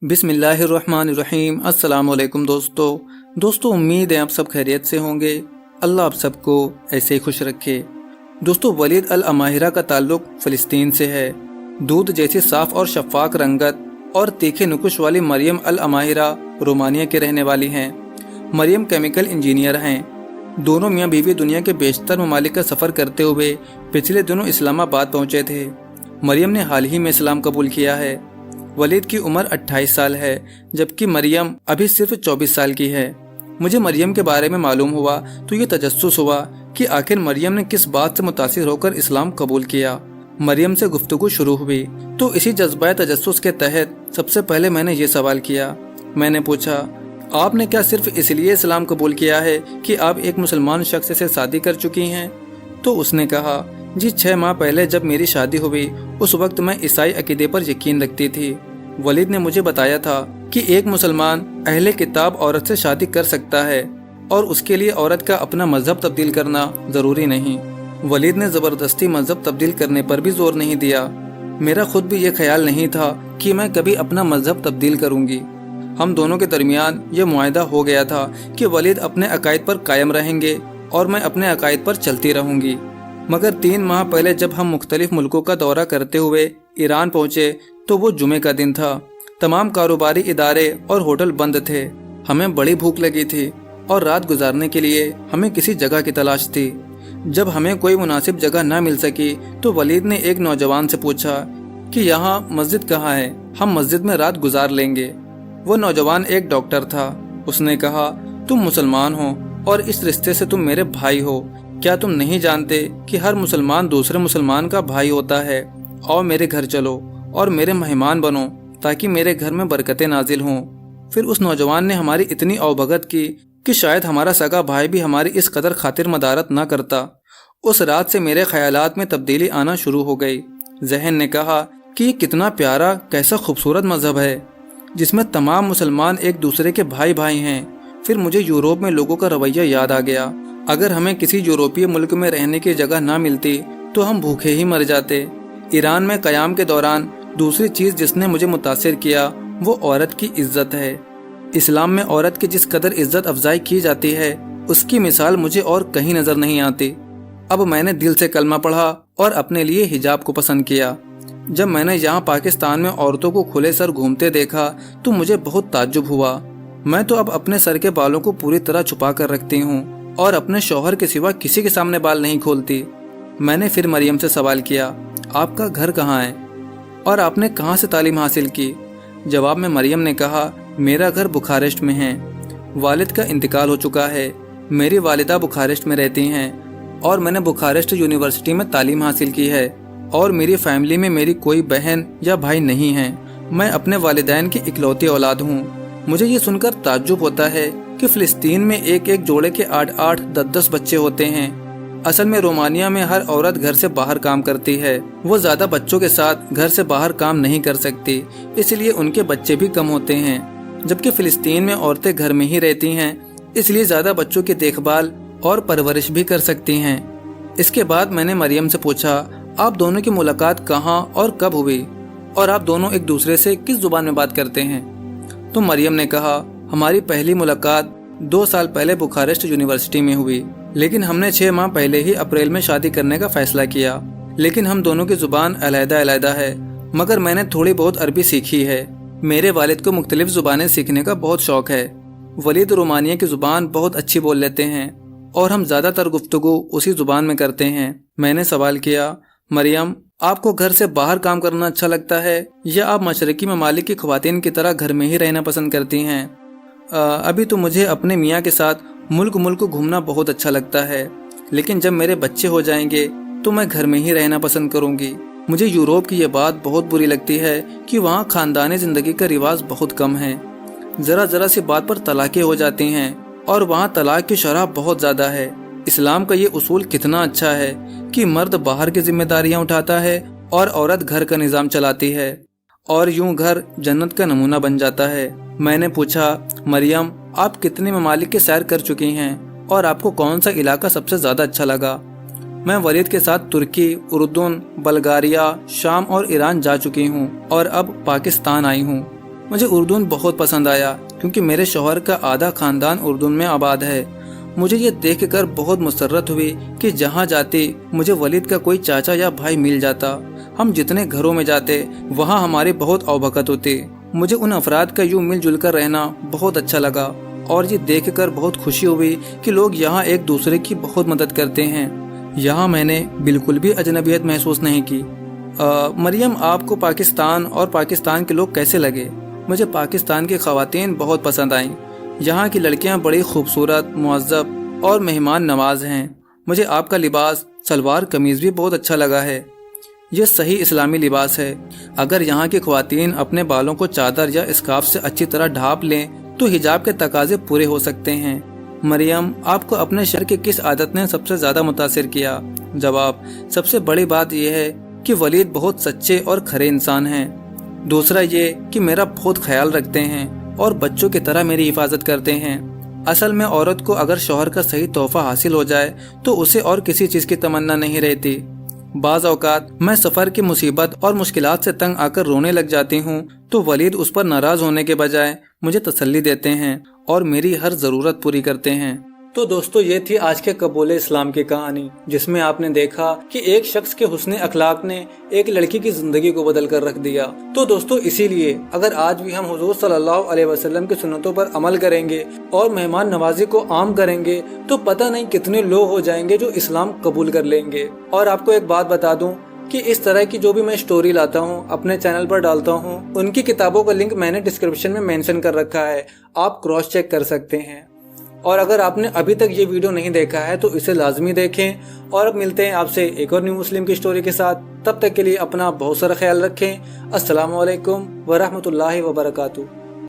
बिस्मिल्लाहिर्रहमानिर्रहीम। अस्सलाम वालेकुम दोस्तों उम्मीद है आप सब खैरियत से होंगे। अल्लाह आप सबको ऐसे ही खुश रखे। दोस्तों, वलीद अल अमाहिरा का ताल्लुक फ़लस्तीन से है। दूध जैसी साफ़ और शफ़ाक रंगत और तीखे नुकुश वाली मरियम अल अमाहिरा रोमानिया के रहने वाली हैं। मरियम केमिकल इंजीनियर हैं। दोनों मियाँ बीवी दुनिया के बेशतर ममालिक का सफ़र करते हुए पिछले दिनों इस्लामाबाद पहुँचे थे। मरियम ने हाल ही में इस्लाम कबूल किया है। वलीद की उम्र 28 साल है, जबकि मरियम अभी सिर्फ 24 साल की है। मुझे मरियम के बारे में मालूम हुआ तो ये तजस्सुस हुआ कि आखिर मरियम ने किस बात से मुतासिर होकर इस्लाम कबूल किया। मरियम से गुफ्तगू शुरू हुई तो इसी जज्बा तजस्सुस के तहत सबसे पहले मैंने ये सवाल किया। मैंने पूछा, आपने क्या सिर्फ इसलिए इस्लाम कबूल किया है कि आप एक मुसलमान शख्स से शादी कर चुकी हैं? तो उसने कहा, जी 6 माह पहले जब मेरी शादी हुई उस वक्त मैं ईसाई अकीदे पर यकीन रखती थी। वलीद ने मुझे बताया था कि एक मुसलमान अहले किताब औरत से शादी कर सकता है और उसके लिए औरत का अपना मजहब तब्दील करना ज़रूरी नहीं। वलीद ने ज़बरदस्ती मजहब तब्दील करने पर भी जोर नहीं दिया। मेरा खुद भी ये ख्याल नहीं था कि मैं कभी अपना मजहब तब्दील करूँगी। हम दोनों के दरमियान ये मुआहदा हो गया था कि वलीद अपने अकायद पर कायम रहेंगे और मैं अपने अकायद पर चलती रहूँगी। मगर 3 माह पहले जब हम मुख्तलिफ मुल्कों का दौरा करते हुए ईरान पहुँचे तो वो जुमे का दिन था। तमाम कारोबारी इदारे और होटल बंद थे। हमें बड़ी भूख लगी थी और रात गुजारने के लिए हमें किसी जगह की तलाश थी। जब हमें कोई मुनासिब जगह न मिल सकी तो वलीद ने एक नौजवान से पूछा कि यहाँ मस्जिद कहाँ है, हम मस्जिद में रात गुजार लेंगे। वो नौजवान एक डॉक्टर था। उसने कहा, तुम मुसलमान हो और इस रिश्ते से तुम मेरे भाई हो। क्या तुम नहीं जानते कि हर मुसलमान दूसरे मुसलमान का भाई होता है? और मेरे घर चलो और मेरे मेहमान बनो ताकि मेरे घर में बरकतें नाजिल हों। फिर उस नौजवान ने हमारी इतनी अवभगत की कि शायद हमारा सगा भाई भी हमारी इस कदर खातिर मदारत ना करता। उस रात से मेरे ख्यालात में तब्दीली आना शुरू हो गई। जहन ने कहा कि ये कितना प्यारा, कैसा खूबसूरत मजहब है जिसमें तमाम मुसलमान एक दूसरे के भाई भाई हैं। फिर मुझे यूरोप में लोगों का रवैया याद आ गया। अगर हमें किसी यूरोपीय मुल्क में रहने की जगह ना मिलती तो हम भूखे ही मर जाते। ईरान में क़याम के दौरान दूसरी चीज़ जिसने मुझे मुतासिर किया वो औरत की इज्जत है। इस्लाम में औरत की जिस कदर इज्जत अफजाई की जाती है उसकी मिसाल मुझे और कहीं नज़र नहीं आती। अब मैंने दिल से कलमा पढ़ा और अपने लिए हिजाब को पसंद किया। जब मैंने यहाँ पाकिस्तान में औरतों को खुले सर घूमते देखा तो मुझे बहुत ताज्जुब हुआ। मैं तो अब अपने सर के बालों को पूरी तरह छुपा कर रखती हूँ और अपने शौहर के सिवा किसी के सामने बाल नहीं खोलती। मैंने फिर मरियम से सवाल किया, आपका घर कहाँ है और आपने कहाँ से तालीम हासिल की? जवाब में मरियम ने कहा, मेरा घर बुखारेस्ट में है। वालिद का इंतकाल हो चुका है। मेरी वालिदा बुखारेस्ट में रहती हैं और मैंने बुखारेस्ट यूनिवर्सिटी में तालीम हासिल की है और मेरी फैमिली में मेरी कोई बहन या भाई नहीं है। मैं अपने वालिदैन की इकलौती औलाद हूँ। मुझे ये सुनकर ताज्जुब होता है कि फ़लस्तीन में एक एक जोड़े के 8-8, 10-10 बच्चे होते हैं। असल में रोमानिया में हर औरत घर से बाहर काम करती है। वो ज़्यादा बच्चों के साथ घर से बाहर काम नहीं कर सकती, इसलिए उनके बच्चे भी कम होते हैं। जबकि फ़लस्तीन में औरतें घर में ही रहती हैं, इसलिए ज़्यादा बच्चों की देखभाल और परवरिश भी कर सकती हैं। इसके बाद मैंने मरियम से पूछा, आप दोनों की मुलाकात कहाँ और कब हुई और आप दोनों एक दूसरे से किस जुबान में बात करते हैं? तो मरियम ने कहा, हमारी पहली मुलाकात 2 साल पहले बुखारेस्ट यूनिवर्सिटी में हुई, लेकिन हमने 6 माह पहले ही अप्रैल में शादी करने का फैसला किया। लेकिन हम दोनों की जुबान अलग-अलग है, मगर मैंने थोड़ी बहुत अरबी सीखी है। मेरे वालिद को मुख्तलिफ जुबानें सीखने का बहुत शौक है। वलीद रोमानिया की जुबान बहुत अच्छी बोल लेते हैं और हम ज़्यादातर गुफ्तगू उसी जुबान में करते हैं। मैंने सवाल किया, मरियम, आपको घर से बाहर काम करना अच्छा लगता है या आप मशरकी ममालिक की ख्वातीन की तरह घर में ही रहना पसंद करती हैं? अभी तो मुझे अपने मियाँ के साथ मुल्क मुल्क घूमना बहुत अच्छा लगता है, लेकिन जब मेरे बच्चे हो जाएंगे तो मैं घर में ही रहना पसंद करूँगी। मुझे यूरोप की ये बात बहुत बुरी लगती है कि वहाँ ख़ानदानी ज़िंदगी का रिवाज बहुत कम है। ज़रा सी बात पर तलाक़ें हो जाती हैं और वहाँ तलाक़ की शरह बहुत ज़्यादा है। इस्लाम का ये उसूल कितना अच्छा है कि मर्द बाहर की जिम्मेदारियाँ उठाता है और औरत घर का निज़ाम चलाती है और यूं घर जन्नत का नमूना बन जाता है। मैंने पूछा, मरियम, आप कितने ममालिक के सैर कर चुकी हैं और आपको कौन सा इलाका सबसे ज़्यादा अच्छा लगा? मैं वलीद के साथ तुर्की, उर्दून, बल्गारिया, शाम और ईरान जा चुकी हूँ और अब पाकिस्तान आई हूँ। मुझे उर्दून बहुत पसंद आया क्योंकि मेरे शौहर का आधा खानदान उर्दून में आबाद है। मुझे ये देखकर बहुत मुसर्रत हुई कि जहाँ जाते मुझे वलीद का कोई चाचा या भाई मिल जाता। हम जितने घरों में जाते वहाँ हमारे बहुत औभकत होते। मुझे उन अफराद का यूँ मिलजुल कर रहना बहुत अच्छा लगा और ये देखकर बहुत खुशी हुई कि लोग यहाँ एक दूसरे की बहुत मदद करते हैं। यहाँ मैंने बिल्कुल भी अजनबियत महसूस नहीं की। मरियम, आपको पाकिस्तान और पाकिस्तान के लोग कैसे लगे? मुझे पाकिस्तान की ख़वातीन बहुत पसंद आईं। यहाँ की लड़कियाँ बड़ी खूबसूरत, मुअज़्ज़ब और मेहमान नवाज हैं। मुझे आपका लिबास सलवार कमीज़ भी बहुत अच्छा लगा है। यह सही इस्लामी लिबास है। अगर यहाँ की ख़वातीन अपने बालों को चादर या स्कार्फ से अच्छी तरह ढाँप लें तो हिजाब के तकाजे पूरे हो सकते हैं। मरियम, आपको अपने शहर की किस आदत ने सबसे ज़्यादा मुतासिर किया? जवाब: सबसे बड़ी बात यह है कि वलीद बहुत सच्चे और खरे इंसान हैं। दूसरा ये कि मेरा बहुत ख्याल रखते हैं और बच्चों की तरह मेरी हिफाजत करते हैं। असल में औरत को अगर शौहर का सही तोहफा हासिल हो जाए तो उसे और किसी चीज़ की तमन्ना नहीं रहती। बाज़ औक़ात मैं सफ़र की मुसीबत और मुश्किलात से तंग आकर रोने लग जाती हूँ तो वलीद उस पर नाराज़ होने के बजाय मुझे तसल्ली देते हैं और मेरी हर ज़रूरत पूरी करते हैं। तो दोस्तों, ये थी आज के कबूल इस्लाम की कहानी, जिसमें आपने देखा कि एक शख्स के हुस्न अखलाक ने एक लड़की की जिंदगी को बदल कर रख दिया। तो दोस्तों, इसीलिए अगर आज भी हम हुजूर सल्लल्लाहु अलैहि वसल्लम की सुन्नतों पर अमल करेंगे और मेहमान नवाजी को आम करेंगे तो पता नहीं कितने लोग हो जाएंगे जो इस्लाम कबूल कर लेंगे। और आपको एक बात बता दूं कि इस तरह की जो भी मैं स्टोरी लाता हूँ, अपने चैनल पर डालता हूँ, उनकी किताबों का लिंक मैंने डिस्क्रिप्शन में मेंशन कर रखा है, आप क्रॉस चेक कर सकते हैं। और अगर आपने अभी तक ये वीडियो नहीं देखा है तो इसे लाजमी देखें। और अब मिलते हैं आपसे एक और न्यू मुस्लिम की स्टोरी के साथ। तब तक के लिए अपना बहुत सारा ख्याल रखें। अस्सलामु अलैकुम वरहमतुल्लाहि वबरकातुहू।